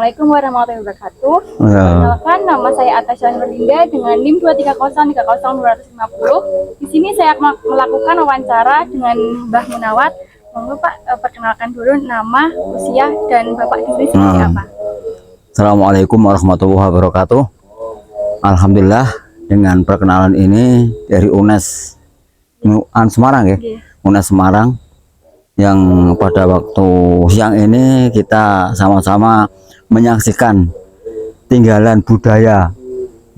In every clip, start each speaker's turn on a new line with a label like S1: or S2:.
S1: Assalamualaikum warahmatullahi wabarakatuh.
S2: Ya.
S1: Perkenalkan, nama saya Atasha Nurlinda dengan NIM 230300250. Di sini saya melakukan wawancara dengan Mbah Munawat. Mohon Pak, perkenalkan dulu nama, usia, dan Bapak di sini seperti apa?
S2: Assalamualaikum warahmatullahi wabarakatuh. Alhamdulillah, dengan perkenalan ini dari UNES Semarang ya. UNES Semarang, yang pada waktu siang ini kita sama-sama menyaksikan tinggalan budaya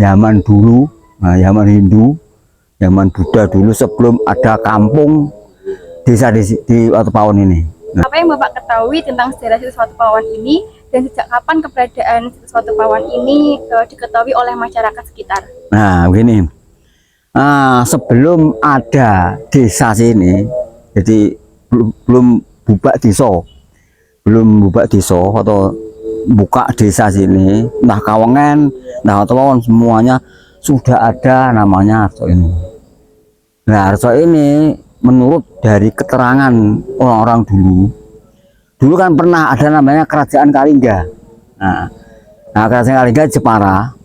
S2: zaman dulu, zaman Hindu, zaman Buddha dulu sebelum ada kampung desa di Watu Pawon ini.
S1: Apa yang Bapak ketahui tentang sejarah situs Watu Pawon ini, dan sejak kapan keberadaan situs Watu Pawon ini diketahui oleh masyarakat sekitar?
S2: Nah, begini, sebelum ada desa sini, jadi belum buka desa atau buka desa sini, nah Kawengen, nah Watu Pawon semuanya sudah ada namanya Arso ini. Nah, Arso ini menurut dari keterangan orang-orang dulu kan pernah ada namanya Kerajaan Kalingga. Nah, Kerajaan Kalingga Jepara.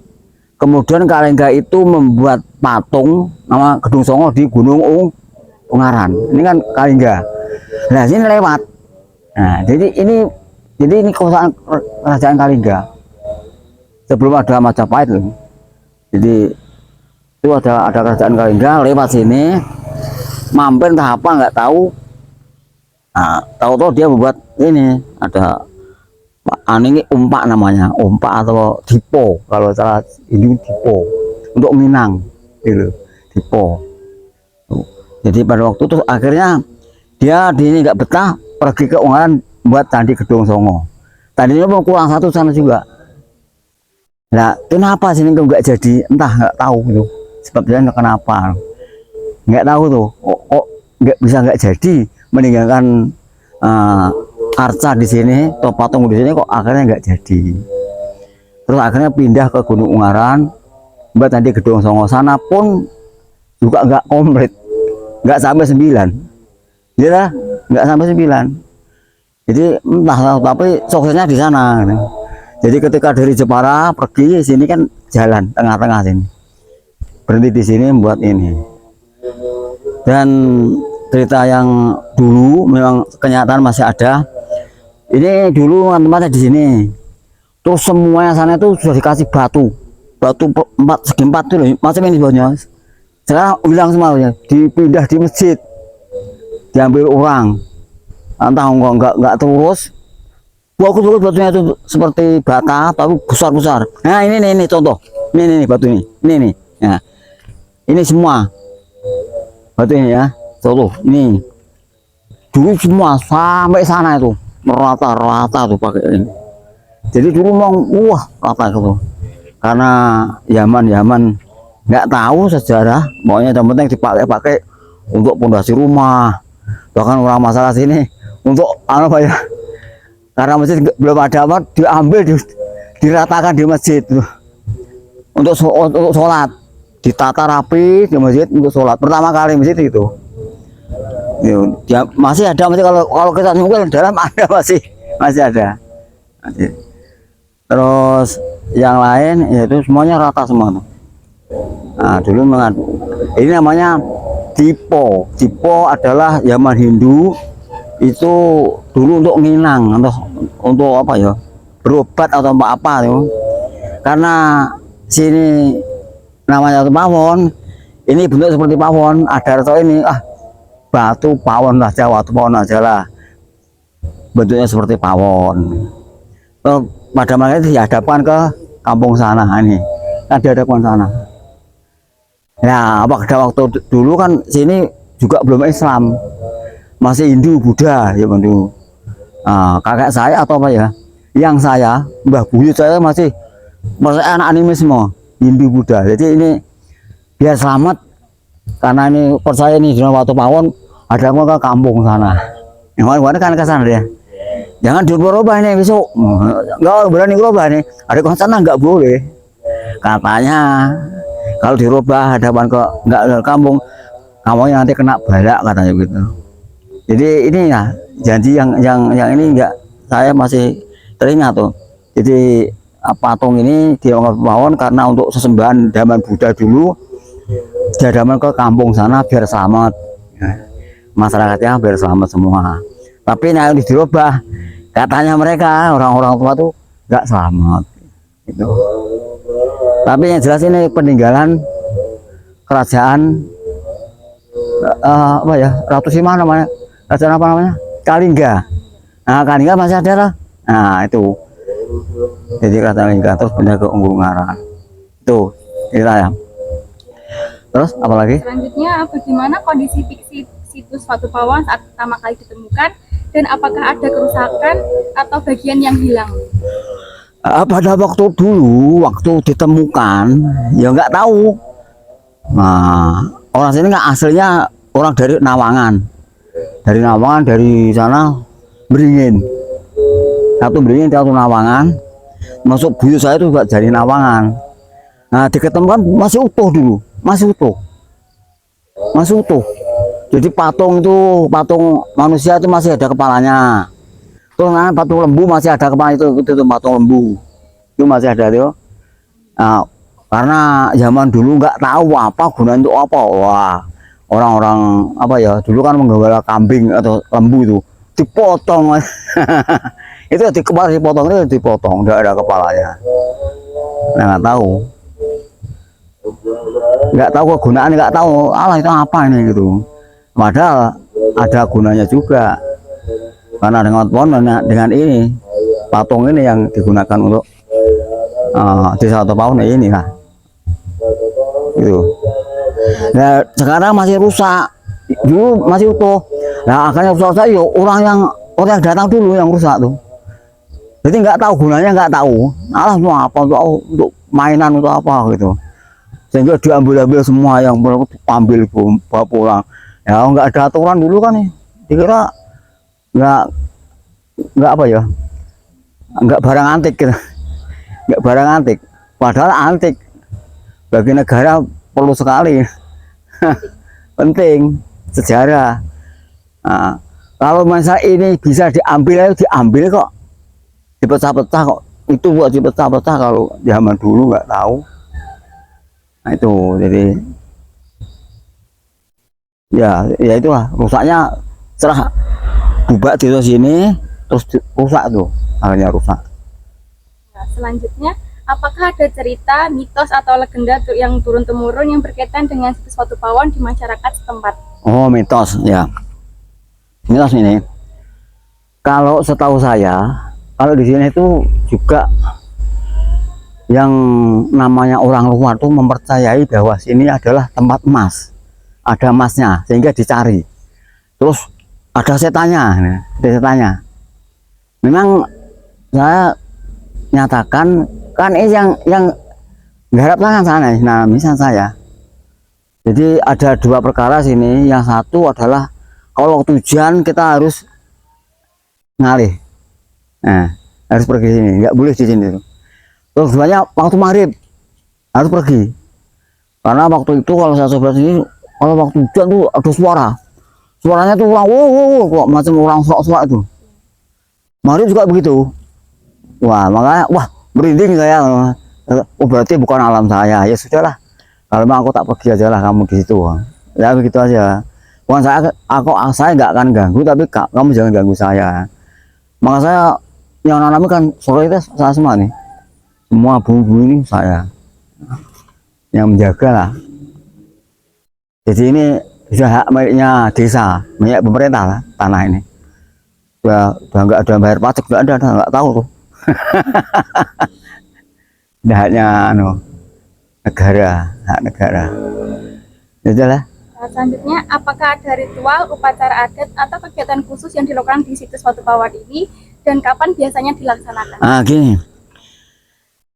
S2: Kemudian Kalingga itu membuat patung nama Gedung Songo di Gunung Ungaran. Ini kan Kalingga. Nah, sini lewat. Nah, jadi ini kawasan Kerajaan Kalingga sebelum ada Majapahit. Jadi itu ada Kerajaan Kalingga lewat sini, mampir entah apa nggak tahu. Nah, tahu-tahu dia membuat ini ada ini umpak namanya, umpak atau dipo, kalau salah ini dipo untuk Minang gitu, dipo. Jadi pada waktu itu akhirnya dia di ini nggak betah, pergi ke Ungaran buat Candi Gedong Songo. Tadinya mau kurang satu sana juga. Nah, kenapa sini nggak jadi? Entah, nggak tahu gitu. Sebabnya kenapa? Nggak tahu tuh. Kok nggak bisa nggak jadi meninggalkan arca di sini, atau patung di sini kok akhirnya nggak jadi. Terus akhirnya pindah ke Gunung Ungaran, buat Candi Gedong Songo. Sana pun juga nggak komplit, nggak sampai 9. Ya, nggak sampai 9. Jadi entah, tapi suksesnya di sana. Jadi ketika dari Jepara pergi sini kan jalan tengah-tengah sini, berhenti di sini buat ini. Dan cerita yang dulu memang kenyataan masih ada. Ini dulu tempatnya di sini. Terus semuanya sana itu sudah dikasih batu 4 segi 4 tuh loh, macam ini bawahnya. Sekarang hilang semuanya, dipindah di masjid, diambil orang, entah enggak terus. Bagus batunya itu seperti bata tapi besar. Nah ini contoh, ini batu ini. Nah, ini semua batu ini ya, contoh ini dulu semua sampai sana itu rata tuh pakai ini. Jadi dulu mau rata gitu, karena zaman nggak tahu sejarah, pokoknya yang penting dipakai untuk pondasi rumah. Bahkan orang masalah sini untuk apa ya, karena masjid belum ada apa, diambil diratakan di masjid untuk sholat, ditata rapi di masjid untuk sholat pertama kali masjid itu. Ya, masih ada, masih kalau kita nunggu dalam ada, masih ada. Terus yang lain yaitu semuanya rata semua tuh. Nah, dulu ini namanya Dipo adalah zaman Hindu itu dulu untuk nginang, untuk apa ya, berobat atau apa tuh. Karena sini namanya Watu Pawon, ini bentuk seperti pawon, ada atau ini batu pawon saja, Watu Pawon aja lah, bentuknya seperti pawon. Pada masa itu dihadapkan ke kampung sana, ini kan dihadapkan sana. Nah, pada waktu dulu kan sini juga belum Islam, masih Hindu Buddha ya bantu. Kakek saya atau apa ya, yang saya Mbah Buyut saya masih anak anime semua Hindu Buddha. Jadi ini biar selamat, karena ini percaya ini di Watu Pawon ada mau ke kampung sana. Yang mana kan ke sana dia. Jangan dirubah ini besok. Enggak berani dirubah nih. Ada ke sana nggak boleh. Katanya kalau dirubah hadapan nggak ke kampung, kamunya nanti kena balak katanya gitu. Jadi ini ya janji yang ini enggak, saya masih teringat tuh. Jadi patung ini dianggap pawon karena untuk sesembahan zaman Buddha dulu, diadakan ke kampung sana biar selamat. Masyarakatnya biar selamat semua. Tapi yang dirubah, katanya mereka orang-orang tua tuh nggak selamat. Itu. Tapi yang jelas ini peninggalan kerajaan apa ya, Ratu Sima namanya, kerajaan apa namanya, Kalingga. Nah, Kalingga masih ada lah. Nah itu, jadi kerajaan Kalingga terus pindah ke Unggulungaran. Itu ceritanya. Terus apalagi?
S1: Selanjutnya, bagaimana kondisi fiksi situs Watu Pawon saat pertama kali ditemukan dan apakah ada kerusakan atau bagian yang hilang?
S2: Pada waktu dulu, waktu ditemukan, ya nggak tahu. Nah, orang sini nggak aslinya orang dari Nawangan, dari sana Beringin, satu Beringin, satu Nawangan. Masuk buyut saya itu juga dari Nawangan. Nah, diketemukan masih utuh dulu, masih utuh. Jadi patung itu, patung manusia itu masih ada kepalanya. Terus patung lembu masih ada kepala itu patung lembu itu masih ada tuh. Nah, karena zaman dulu nggak tahu apa gunanya untuk apa. Wah, orang-orang apa ya dulu kan menggembala kambing atau lembu itu dipotong. Itu di kepala dipotong, nggak ada kepalanya. Nah, nggak tahu kegunaan, nggak tahu Allah itu apa ini gitu. Padahal ada gunanya juga, karena dengan ini patung ini yang digunakan untuk desa Watu Pawon ini lah gitu. Nah sekarang masih rusak, dulu masih utuh. Nah akhirnya rusak ya orang yang datang dulu yang rusak tuh. Jadi nggak tahu gunanya, nggak tahu Allah mau apa, untuk mainan untuk apa gitu, sehingga diambil semua yang perlu ambil bawa pulang. Ya nggak ada aturan dulu kan nih, dikira nggak apa ya, nggak barang antik gitu. Nggak barang antik, padahal antik bagi negara perlu sekali. Penting sejarah. Nah, kalau masa ini bisa diambil kok, dipecah-pecah kok, itu buat dipecah-pecah. Kalau zaman dulu nggak tahu. Nah itu jadi ya itulah rusaknya, serah bubak di sini terus rusak tuh, akhirnya rusak.
S1: Nah, selanjutnya, apakah ada cerita, mitos atau legenda yang turun temurun yang berkaitan dengan situs Watu Pawon di masyarakat setempat?
S2: Oh mitos ya, mitos ini kalau setahu saya, kalau di sini itu juga yang namanya orang luar tuh mempercayai bahwa sini adalah tempat emas. Ada emasnya sehingga dicari, terus ada setannya. Memang saya nyatakan kan ini yang garap tangan sana, nah misalnya saya. Jadi ada dua perkara sini. Yang satu adalah kalau waktu hujan kita harus ngalih, nah harus pergi sini, nggak boleh di sini. Terus banyak waktu maghrib harus pergi, karena waktu itu kalau saya coba sini, kalau waktu hujan tuh ada suaranya tuh orang kok macam orang sok-sok itu. Maghrib juga begitu. Wah makanya merinding saya. Oh berarti bukan alam saya. Ya sudahlah, kalau memang aku tak pergi aja lah, kamu di situ ya, begitu aja. Bukan saya nggak akan ganggu, tapi kamu jangan ganggu saya. Maka saya yang nanami kan sore itu saya semua nih, semua bumbu ini saya yang menjaga lah. Jadi ini sudah hak miliknya desa, milik pemerintah lah tanah ini. Udah nggak ada bayar pajak, nggak tahu tuh. Udah haknya negara, hak negara. Itulah.
S1: Selanjutnya, apakah ada ritual, upacara adat atau kegiatan khusus yang dilakukan di situs Watu Pawon ini dan kapan biasanya dilaksanakan?
S2: Nah gini,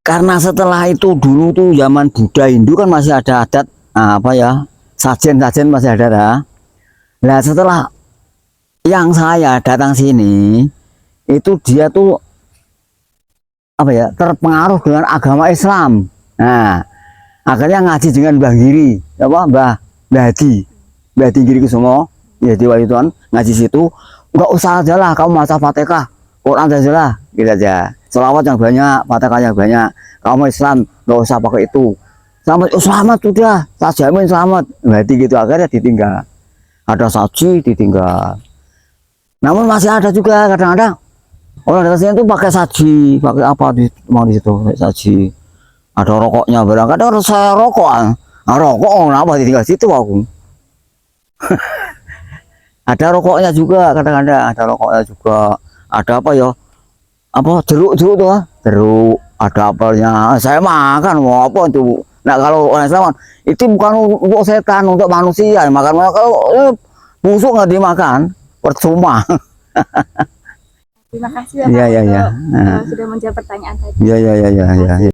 S2: karena setelah itu dulu tuh zaman Buddha Hindu kan masih ada adat apa ya, sajen masih ada dah. Nah setelah yang saya datang sini itu dia tuh apa ya, terpengaruh dengan agama Islam. Nah akhirnya ngaji dengan Mbah Giri, Mbah Hadi Giri Kusumo, ya di Wali Tuhan ngaji situ. Nggak usah aja lah kamu baca Fatihah, Quran aja lah, gitu aja. selawat yang banyak, Fatihah yang banyak. Kamu Islam nggak usah pakai itu. Selamat, oh selamat sudah, tak jamin selamat. Berarti gitu akhirnya ditinggal. Ada saji ditinggal. Namun masih ada juga kadang-kadang orang dari sini tuh pakai saji, pakai apa mau di situ pakai saji. Ada rokoknya barang. Kadang saya rokok, rokok kenapa ditinggal situ aku. Ada rokoknya juga kadang-kadang, ada rokoknya juga. Ada apa ya? Apa jeruk tuh, jeruk. Ada apelnya. Saya makan mau apa itu? Nah kalau orang Islam itu bukan untuk setan, untuk manusia. Makan kalau busuk nggak dimakan, percuma.
S1: Terima kasih ya Pak
S2: Iya, iya, iya.
S1: sudah menjawab pertanyaan tadi.
S2: Iya.